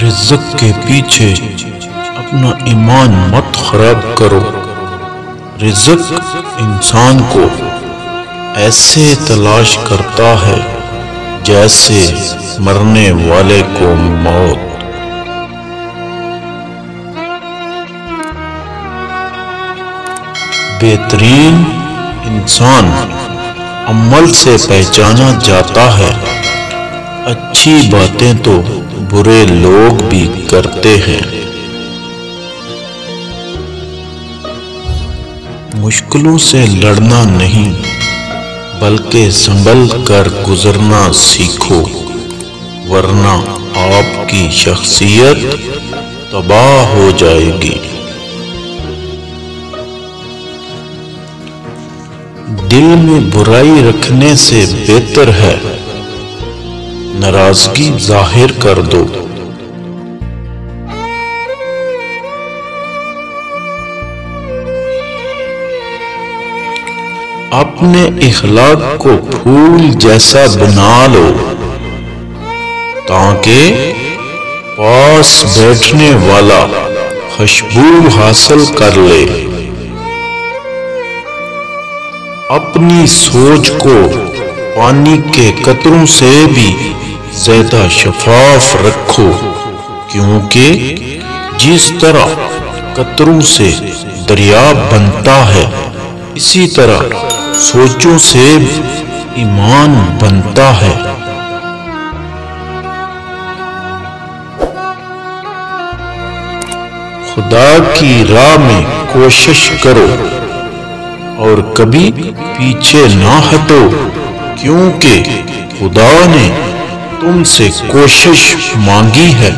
رزق کے پیچھے اپنا ایمان مت خراب کرو۔ رزق انسان کو ایسے تلاش کرتا ہے جیسے مرنے والے کو موت۔ بہترین انسان عمل سے پہچانا جاتا ہے۔ اچھی باتیں تو برے لوگ بھی کرتے ہیں۔ مشکلوں سے لڑنا نہیں بلکہ سنبھل کر گزرنا سیکھو، ورنہ آپ کی شخصیت تباہ ہو جائے گی۔ دل میں برائی رکھنے سے بہتر ہے ناراضگی ظاہر کر دو۔ اپنے اخلاق کو پھول جیسا بنا لو تاکہ پاس بیٹھنے والا خوشبو حاصل کر لے۔ اپنی سوچ کو پانی کے قطروں سے بھی زیادہ شفاف رکھو، کیونکہ جس طرح قطروں سے دریا بنتا ہے اسی طرح سوچوں سے ایمان بنتا ہے۔ خدا کی راہ میں کوشش کرو اور کبھی پیچھے نہ ہٹو، کیونکہ خدا نے تم سے کوشش مانگی ہے،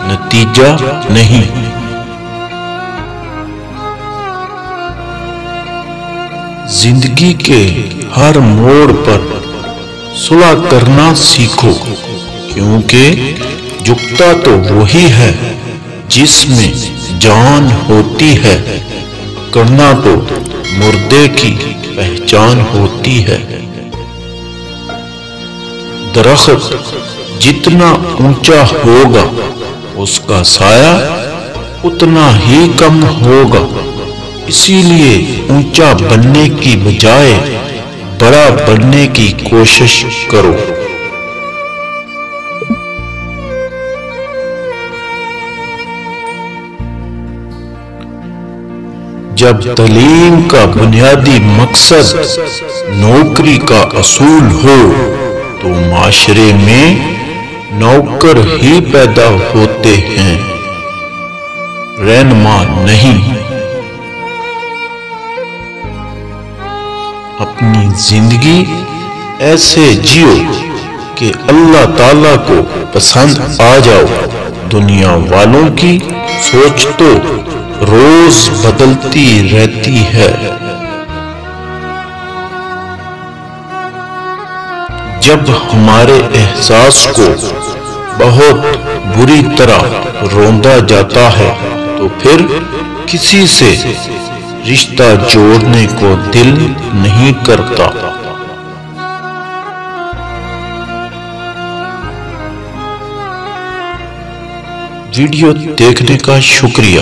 نتیجہ نہیں۔ زندگی کے ہر موڑ پر صلح کرنا سیکھو، کیونکہ جھکتا تو وہی ہے جس میں جان ہوتی ہے، کرنا تو مردے کی پہچان ہوتی ہے۔ درخت جتنا اونچا ہوگا اس کا سایہ اتنا ہی کم ہوگا، اسی لیے اونچا بننے کی بجائے بڑا بننے کی کوشش کرو۔ جب تعلیم کا بنیادی مقصد نوکری کا اصول ہو تو معاشرے میں نوکر ہی پیدا ہوتے ہیں، رہنما نہیں۔ اپنی زندگی ایسے جیو کہ اللہ تعالیٰ کو پسند آ جاؤ۔ دنیا والوں کی سوچ تو روز بدلتی رہتی ہے۔ جب ہمارے احساس کو بہت بری طرح روندا جاتا ہے تو پھر کسی سے رشتہ جوڑنے کو دل نہیں کرتا۔ ویڈیو دیکھنے کا شکریہ۔